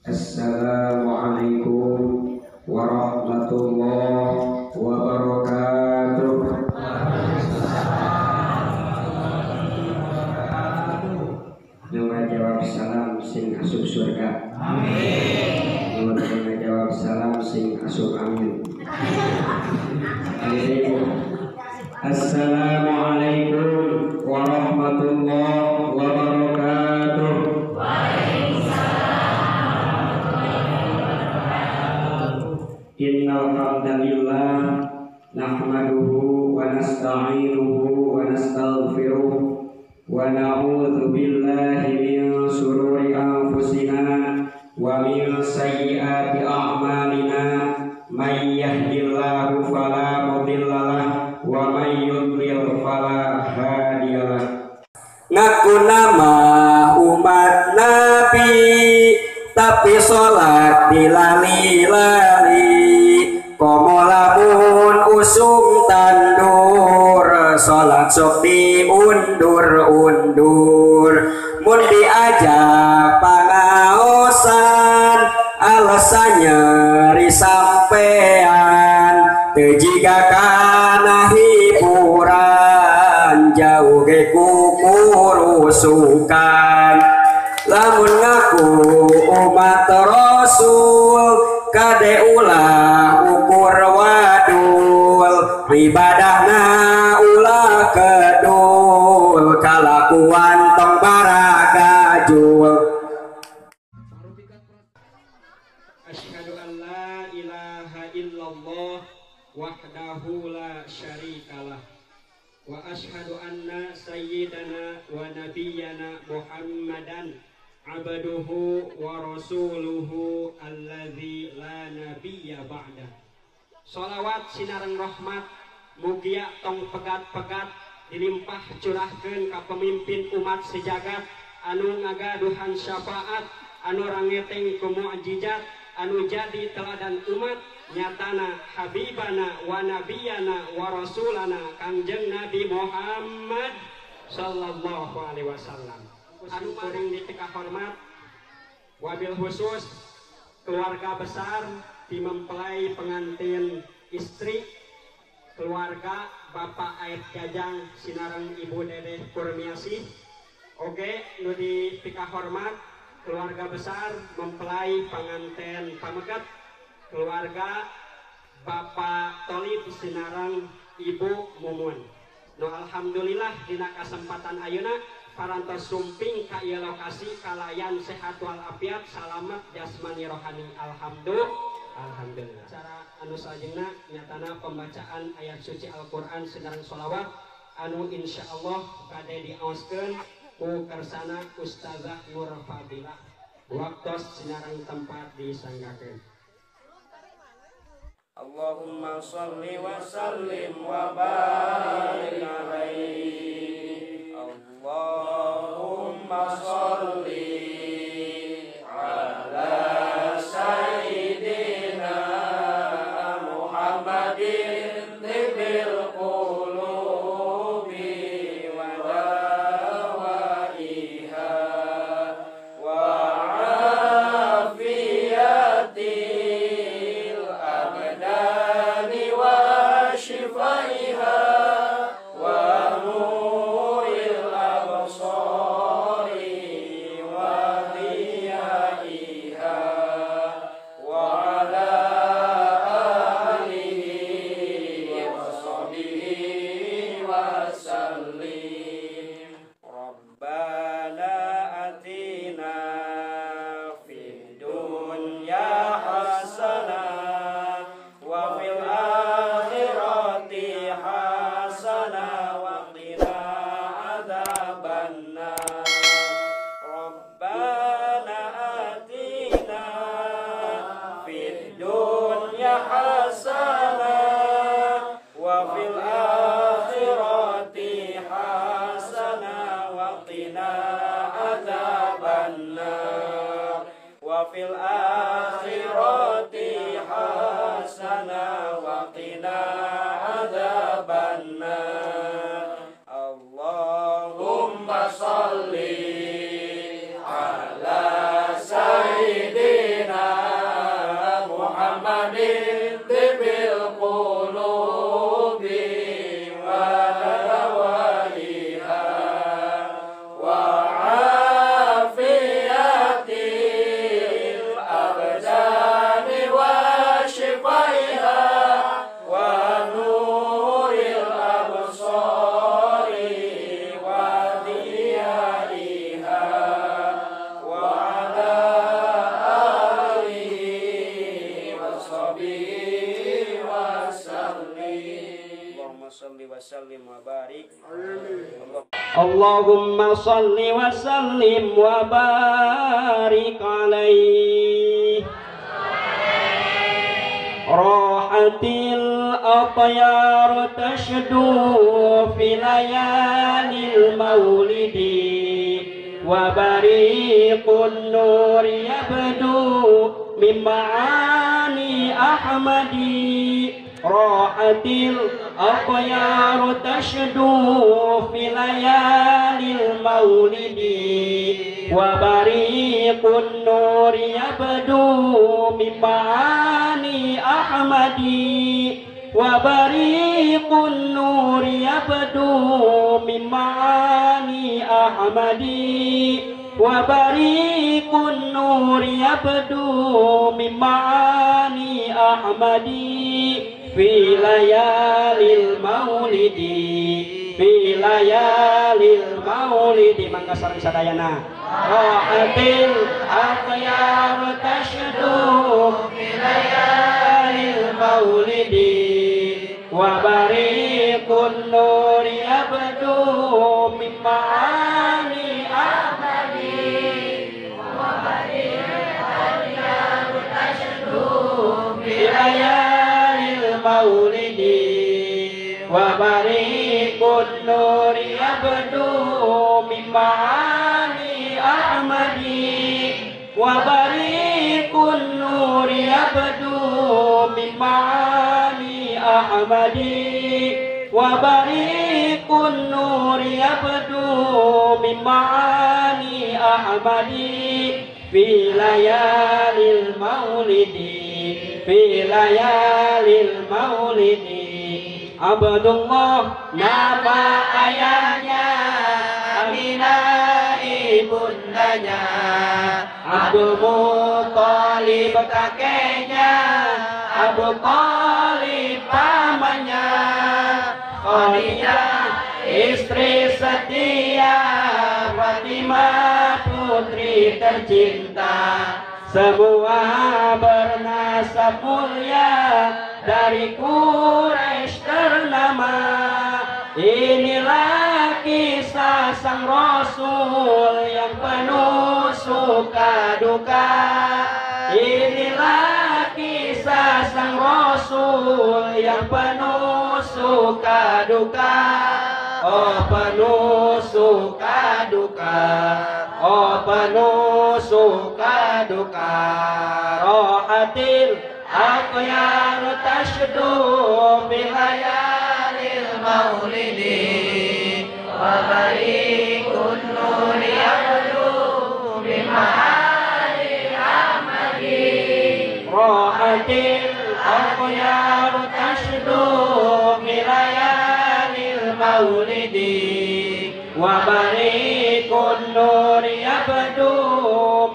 Assalamualaikum warahmatullahi wabarakatuh. Nunga jawab salam sing asup surga. Amin. Nunga jawab salam sing asup amin. Assalamualaikum warahmatullahi wabarakatuh. Innal hamdalillah nahmaduhu wa nasta'inuhu wa nastaghfiruh wa na'udzu billahi min shururi anfusina wa min sayyiati a'malina may yahdihillahu fala mudhillalah wa may yudlil fala hadiyalah. Ngaku nama umat Nabi tapi sholat dilali-lali, komo lamun usung tandur, sholat sok diundur-undur. Mun diajak pangaosan, alasannya risampean, tejiga kana hiburan, jauh ge kukurusukan. Lamun ngaku umat Rasul kade ulah ukur wadul, ibadahna ulah kedul, kalakuan tong baragajul. Asyhadu an la ilaha illallah wahdahu la syarikalah wa asyhadu anna sayyidana wa nabiyyana Muhammadan abduhu wa rasuluhu alladzi la nabiyya ba'da. Sholawat sinareng rahmat mugia tong pegat-pegat dilimpah curahkeun ka pemimpin umat sejagat anu ngagaduhan syafaat, anu rangeteng ku mukjizat, anu jadi teladan umat, nyatana habibana wa nabiyana wa rasulana Kangjeng Nabi Muhammad sallallahu alaihi wasallam. Anu kuring ditika hormat wabil khusus keluarga besar di mempelai pengantin istri, keluarga Bapak Aib Jajang sinareng Ibu Dedeh Kurniasih. Oke, nu ditika hormat keluarga besar mempelai pengantin pamegat, keluarga Bapak Tolib sinareng Ibu Mumun. No alhamdulillah dina kesempatan ayeuna parantos sumping ka ieu lokasi kalayan sehat walafiat salamet jasmani rohani. Alhamdulillah. Cara anu salajengna nyatana pembacaan ayat suci Al-Qur'an sinareng sholawat anu insyaallah kade diaoskeun ku kersana Ustazah Nur Fadilah. Waktos sinareng tempat disanggakeun. Allahumma sholli wa sallim wa barik alaihi. Allahumma sholli ala sayyidina Muhammadin tibil qulubi wa dawaiha wa afiyatil abdani wa shifaiha wa nuril absari wa diyaiha wa ala alihi wa sahbihi wa sallim. Rabbana atina fid dunya hasanah wa fil akhirati hasanah wa qina adzabannar. Rabbana atina fid dunya hasanah wa fil akhirati hasanah wa qina adzabannar. Wa fil akhirati hasanah wa qina adzabannar. Allahumma sholli ala sayyidina Allahumma salli wa sallim wa barik alaihi. Rahatil atyar tashdu fi layalil maulidi wa bariqun nur yabdu min ma'ani ahmadi. Rahatil atyar tashdu fi layalil maulidi wa bariqun nur yabdu min ma'ani ahmadi wa bariqun nur yabdu min ma'ani ahmadi wa bariqun nur yabdu min ma'ani ahmadi fi layalil maulidi fi layalil maulidi. Mangga sareng sadayana ra'atil akhyar tashdu fi layalil maulidi wa bariqun nur yabdu min ma'ani ahmadi wa bariqun nur tashdu fi layalil maulidi wa bariqun nur yabdu min ma'ani ahmadi wa bariqun nur yabdu min ma'ani ahmadi wa bariqun nur yabdu min ma'ani ahmadi fi layalil maulidi fi layalil maulidi. Abdullah nama ayahnya, Aminah ibundanya, Abdul Muthalib kakeknya, Abu Thalib pamannya, Khadijah istri setia, Fatimah putri tercinta, semua bernasab mulia dari Quraisy ternama. Inilah kisah sang Rasul yang penuh suka duka. Inilah kisah sang Rasul yang penuh suka duka. Oh penuh suka duka, oh penuh suka duka. Rohatil akhyar tashdu fi layalil maulidi wa bariqun nur yabdu min ma'ani ahmadi. Rohatil akhyar tashdu fi layalil maulidi wa bariqun nur yabdu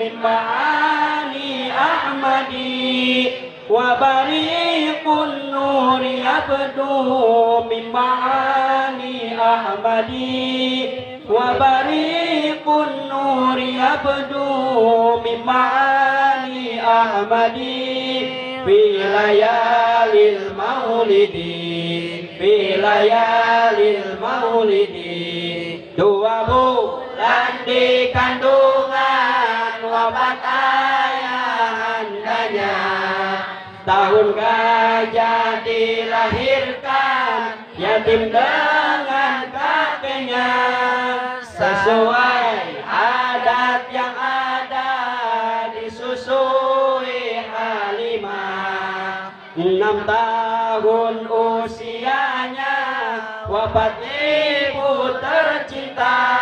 min ma'ani ahmadi wa bariqun nur yabdu min ma'ani ahmadi wa bariqun nur yabdu min ma'ani ahmadi fi layalil maulidi fi layalil maulidi. 2 bulan di kandungan wafat ayahandanya, tahun gajah dilahirkan yatim dengan kakeknya. Sesuai adat yang ada disusui Halimah, 6 tahun usianya wafat ibu tercinta.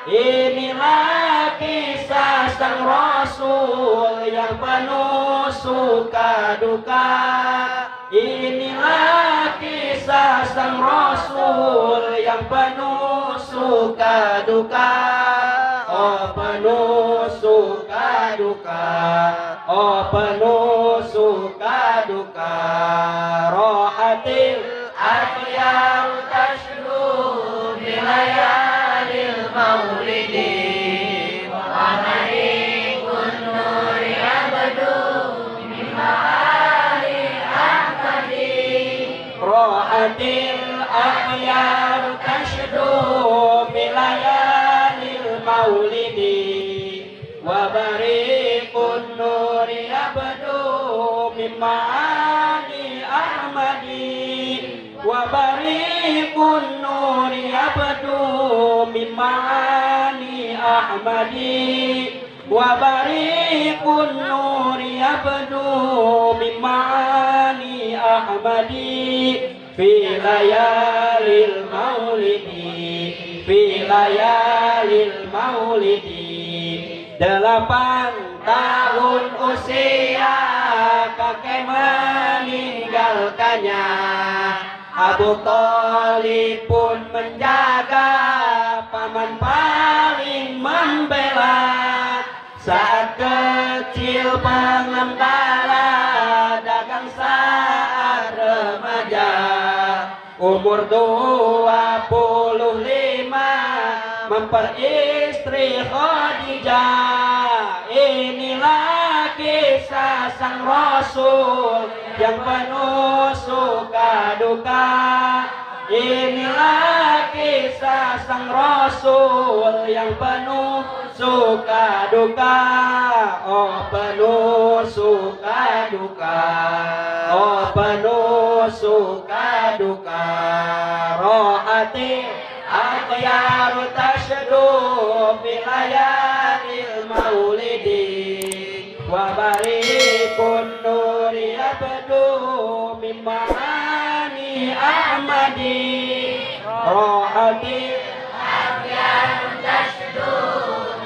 Inilah kisah sang Rasul yang penuh suka duka. Inilah kisah sang Rasul yang penuh suka duka. Oh penuh suka duka, oh penuh suka duka. Rohatil akhyar tashdu bilayalil maulidi. Rohatil akhyar tashdu bilayalil maulidi. Wabariqun nuri abdu mimmaani ahmadi. Wabariqun nuri abdu mimmaani ahmadi. Wabariqun nuri abdu mimmaani ahmadi. Fi layalil maulidi, fi layalil maulidi. 8 tahun usia kakek meninggalkannya. Abu Thalib pun menjaga, paman paling membela. Saat kecil pengembala, dagang saat remaja. Umur 25 memperistri Khadijah. Inilah kisah sang Rasul yang penuh suka duka. Inilah kisah sang Rasul yang penuh suka duka. Oh penuh suka duka, oh penuh suka duka. Rohati akhyar tashdu bilayalil maulidi. Wabariqun nuri abdu mimmaani ahmadi. Rohati akhyar tashdu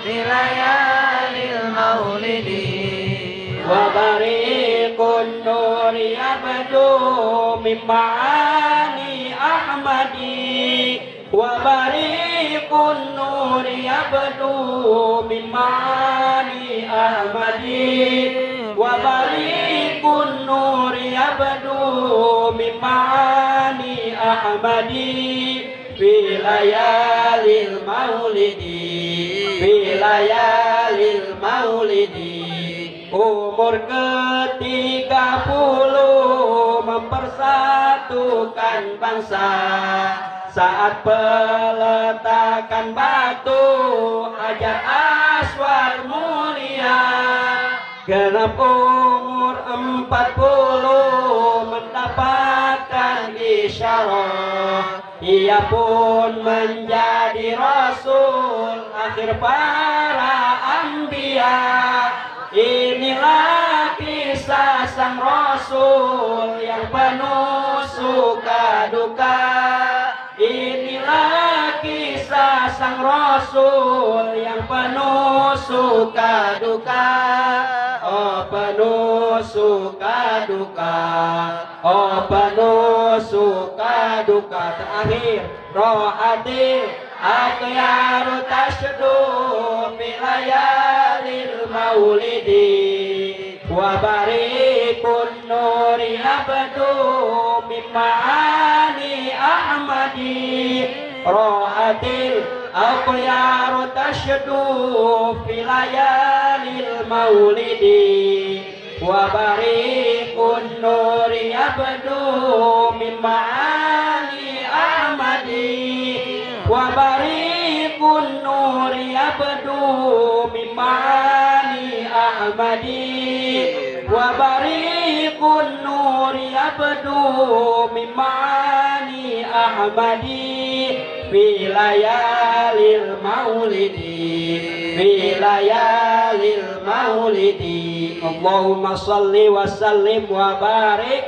bilayalil maulidi. Wabariqun nuri abdu mimmaani ahmadi. Wabariqun nuri abdu mimmaani ahmadi. Wabariqun nuri abdu mimmaani ahmadi. Fi layalil maulidi, fi layalil maulidi. Umur ke-30 mempersatukan bangsa. Saat peletakan batu Hajar Aswad mulia. Genap umur 40 mendapatkan isyarah. Ia pun menjadi Rasul akhir para anbiya. Inilah kisah sang Rasul yang penuh suka duka. Inilah kisah sang Rasul yang penuh suka duka. Oh penuh suka duka, oh penuh suka duka. Terakhir, rohati akhyar tashdu bilayalil maulidi. Wabariqun nuri abdu mimmaani ahmadi. Rohatil akhyar tashdu bilayalil maulidi. Wabariqun nuri abdu mimmaani ahmadi. Wabariqun nuri abdu mimmaani ahmadi. Wabariqun nuri abdu mimmaani ahmadi. Fi layalil maulidi, fi layalil maulidi. Allahumma salli wa sallim wa barik.